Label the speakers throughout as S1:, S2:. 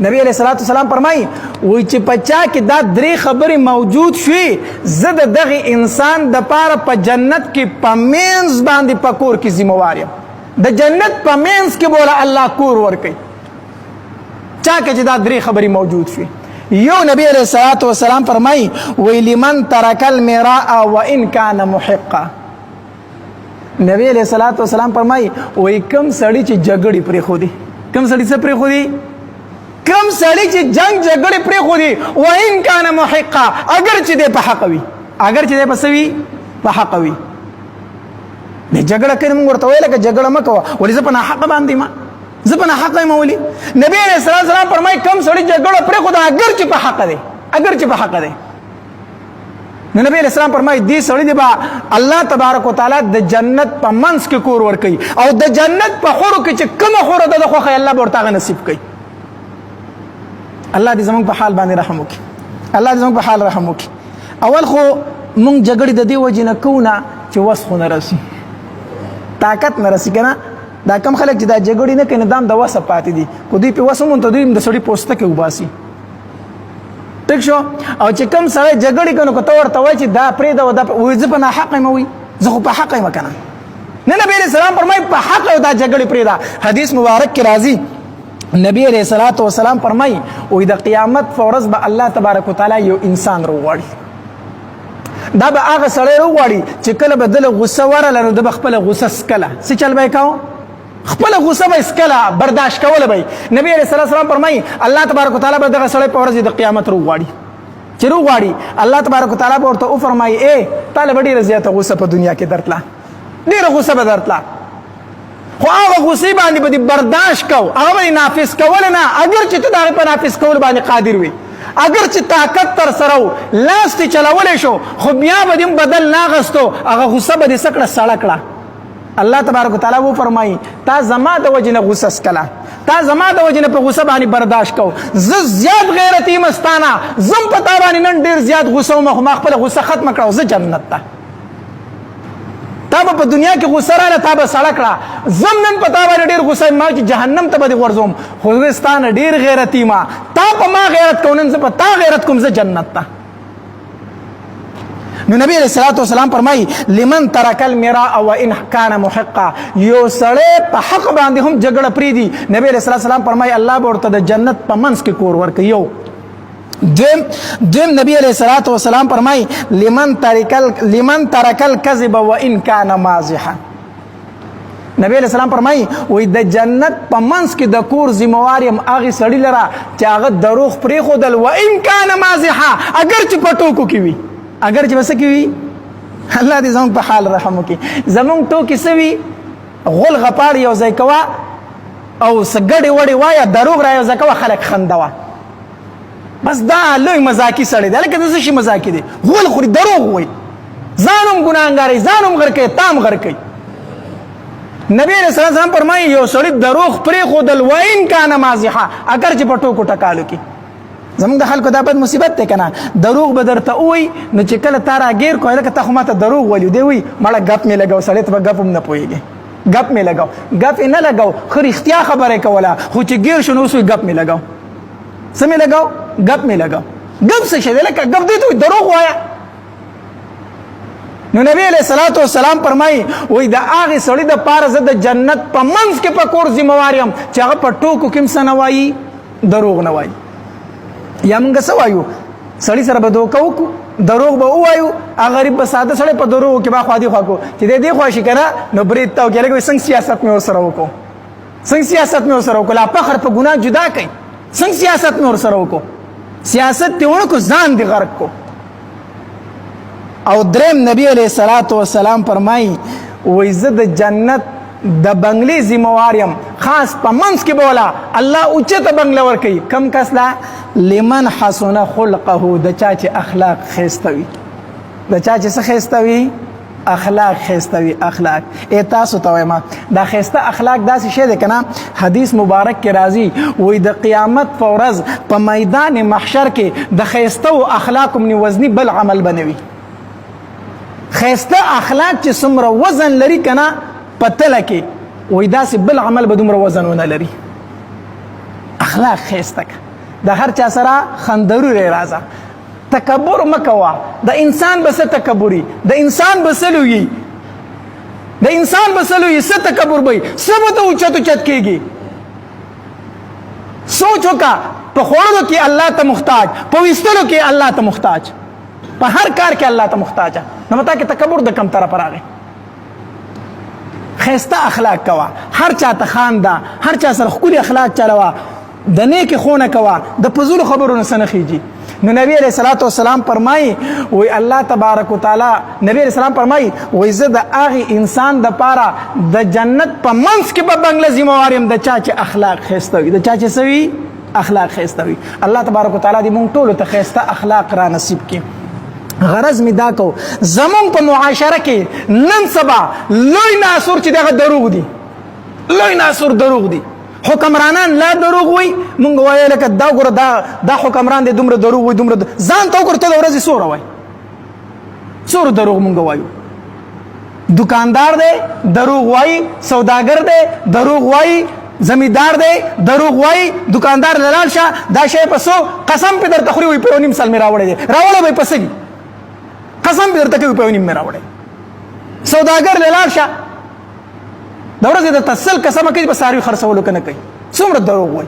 S1: نبی علیہ الصلوۃ والسلام فرمایي وای چې پچا کې دا درې خبرې موجود شوي زه د دغه انسان د پاره په جنت کې په مینځ باندې په کور کې ذمہوار یم د جنت په مینځ کې بوله الله کور ورکوي چا کې چې دا درې خبرې موجود شوي یو نبی علیہ الصلوۃ والسلام فرمایي وی لمن ترک المراء وان كان محقا نبی علیہ الصلوۃ والسلام فرمایي وی کم سړی چې جګړې پرې خو دي کم سړی څه پرې خو دي کم سړی چې جنگ جګړې پرې خو دي وان كان محقا اگر چې دې په حق وي اگر چې دې په سوي په حق وي نه جګړه کوي موږ ورته ویل که جګړه مکو ولې زه په حق باندې ما زه په حق یم ولي نبی علیہ السلام فرمایي کم سړی جګړه پرې خو دي اگر چې په حق دی اگر چې په حق دی نبی علیہ السلام فرمایي دې سړی دی با الله تبارک وتعالى د جنت په منځ کې کور ور کوي او د جنت په خورو کې چې کومه خوره ده خو الله به ورته نصیب کوي الله دې زموږ په حال باندې رحم وکړي الله دې زموږ په حال رحم وکړي اول خو مونږ جګړې د دې وجې نه کوو نه چې وس خو نه رسي طاقت نه رسي کنه دا کم خلک چې دا جګړې نه کوي دام د وسه پاتې دي کو دوی په وسه مونږ ته دوی د سړي پوسته کې وباسي ټیک شو او چې کم سره جګړې کوي نو ته ورته وایي چې دا پرې دا وایي زه په ناحق یم وایي زه خو په حق یم کنه نه نبی علیہ السلام فرمایي په حق دا جګړې پرې دا حدیث مبارک کې راځي نبی علیہ الصلوۃ والسلام فرمایي او د قیامت فورز به الله تبارک وتعالى یو انسان روغړي دا به هغه سړی روغړي چې کله بدل غصه ورله نو د خپل غصه سکله څه چل به کاو خپل غصه به اسکله برداشت کول به نبی علیہ السلام فرمایي الله تبارک وتعالى به دغه سړی په ورځ د قیامت روغړي چې روغړي الله تبارک وتعالى به ورته او فرمایي اے طالب ډیره زیاته غصه په دنیا کې درتله ډیره غصه به درتله خو هغه غصې باندې به برداشت کو هغه به نافذ کول نه اگر چې ته دا په نافذ کول باندې قادر وي اگر چې طاقت تر سره لاس ته چلولې شو خو بیا به دې بدل ناغستو هغه غصه به دې سکړه سړه کړه الله تبارک وتعالى وو فرمایي تا زما د وجنه غصه سکلا تا زما د وجنه په غصه باندې برداشت کو ز زیات غیرتی مستانه زم پتا باندې نن ډیر زیات غصه ما خپل غصه ختم کړو ز جنت ته تا په دنیا کې غصه رااله تا به سړه کړه زم نن پتا باندې ډیر غصه ما چې جهنم ته به ورزوم خوستان ډیر غیرتی ما تا په ما غیرت کوونن ز په تا غیرت کوم ز جنت ته نو نبی علیہ الصلوۃ والسلام فرمایي لمن ترک المراء وان كان محقا یو سړی په حق باندې هم جګړه پری دي نبی علیہ السلام فرمایي الله به ورته د جنت په منځ کې کور ورکوي یو دیم نبی علیہ الصلوۃ والسلام فرمایي لمن ترک الكذب وان كان مازحا نبی علیہ السلام فرمایي وای د جنت په منځ کې د کور ذمہوار یم هغه سړی لره چې هغه دروغ پری خودل وان كان مازحا اگر چې پټوکو کې وي اگر چې وسه کې وي الله دې زموږ په حال رحم وکړي زموږ تو کې سوي غول غپاړ یو ځای کوا او سګړې وړې وایا دروغ را یو ځای کوا خلک خندوا بس دا لوی مزاکی سړی دی لکه داسې شي مزاکی دی غول خوري دروغ وایي ځانم ګناهګاري ځانم غر کوي تام غر کوي نبی رسول الله فرمایي یو سړی دروغ پرې خودل وین کان مازحا اگر چې په ټوکو ټکالو کې زمونږ د خلکو دا بد مصیبت دی کنه دروغ به درته ووایي نو چې کله تا راګیر کوی لکه ته خو ماته دروغ ویلي دی وایي مړه ګپ مې لګو سړی ته به ګپ هم نه پوهېږي ګپ مې لګو ګپ یې نه لګو ښه رښتیا خبره یې کوله خو چې ګیر شو نو اوس وایي ګپ مې لګو څه مې لګو ګپ مې لګو ګپ څه شی دی لکه ګپ دی ته وایي دروغ وایه نو نبی علیہ الصلوۃ والسلام فرمایي وای د هغه سړي د پاره زه د جنت په منځ کې په کور ذمہوار یم چې هغه په ټوکو کې څه نه وایي دروغ نه وایي یا موږ څه وایو سړی سره به دوکه وکړو دروغ به ووایو هغه غریب به ساده سړی په دروغو کې به خوا دې خوا کړو چې دې خوا شي که نه نو برید ته وکړي لکه څنګه سیاست مې ورسره وکړو څنګه سیاست مې ورسره وکړو لا فخر په ګناه جدا کوي څنګه سیاست مې ورسره وکړو سیاست دې ونکړو ځان دې غرق کو او دریم نبی علیہ الصلوۃ والسلام فرمایي وای زه د جنت د بنگلې ذمہوار یم خاص په منځ کې بولا الله اوچته بنگله ورکوي کم کس لا لمن حسن خلقه د چا چې اخلاق خیسته وي د چا چې څه خیسته وي اخلاق خیسته وي اخلاق ای تاسو ته وایم دا خیسته اخلاق داسې شی دی کنه حدیث مبارک کې راځي وای د قیامت په ورځ په میدان محشر کې د خیسته او اخلاق من وزنی بل عمل بنوي خیسته اخلاق چې څومره وزن لري کنه پتله کې وای داسې بل عمل به دومره وزن ونه لري اخلاق خیسته که د هر چا سره خندرو راځه تکبر مکوا د انسان بس تکبری د انسان بسلوی د انسان بسلوی څه تکبر وي سب ته اوچت کېږي سوچ وکا په خوړلو کې الله ته محتاج په وستلو کې الله ته محتاج په هر کار کې الله ته محتاج نو متا کې تکبر د کم طرف راغی خیسته اخلاق کوا هر چا ته خاندا هر چا سره خولي اخلاق چلوا د نیک خونه کوا د پزول خبرونو سره خيږي نو نبی علیہ الصلوۃ والسلام فرمایي وای الله تبارک وتعالى نبی علیہ السلام فرمایي وای زه د هغه انسان د پاره د جنت په منځ کې په بنگله ذمہواریم د چا چې اخلاق خیسته وي د چا چې سوي اخلاق خیسته وي الله تبارک وتعالى دې مونږ ټول ته خیسته اخلاق را نصیب کړي غرض می دا کو زمون په معاشره کې نن سبا لوی ناسور چې دغه دروغ دي لوی ناسور دروغ دي حکمرانان لا دروغ وي مونږ وایو لکه دا ګوره دا حکمران دي دومره دروغ وي دومره ځان ته ورته د ورځې سوره وای سور دروغ مونږ وایو دکاندار دی دروغ وای سوداګر دی دروغ وای زمیدار دی دروغ وای دکاندار لال شه دا شی پسو قسم په درته خوري وي په نیم سال می راوړی دی راوړی به پسګي قسم به درته کوي په نیم می راوړی سوداګر لال شه دا ورځ د تسل قسم کوي په ساری خرڅولو کنه کوي څومره دروغ وای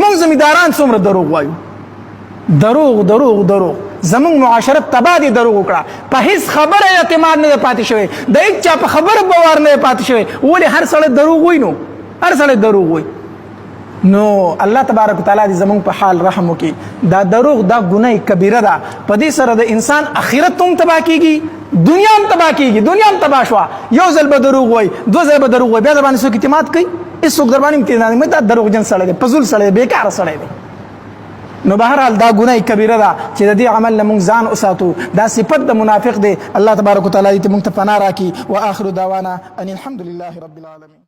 S1: مونږ زمیداران څومره دروغ وایو دروغ دروغ دروغ زمون معاشرت تبادی دروغ وکړه په هیڅ خبره اعتماد نه پاتې شوی د هیڅ چا په خبره باور نه پاتې شوی ولې هر سړی دروغ وای نو هر سړی دروغ وای نو الله تبارک وتعالى دې زمون په حال رحم وکي دا دروغ دا ګناه کبیره ده په دې سره د انسان اخرت هم تباہ کیږي دنیا هم تباہ کیږي دنیا هم تباہ شو یو ځل به دروغ وای دو ځل به دروغ وای بیا باندې څوک اعتماد کوي هیڅوک در باندې اعتماد نه دا دروغ جن سره دی فزول سره دی بیکار سره دی نو بهرحال دا ګناه کبیره ده چې د دې عمل نه مونږ ځان وساتو دا صفت د منافق دی الله تبارک وتعالى دې مونږ ته پناه راکړي واخر دعوانا ان الحمد لله رب العالمين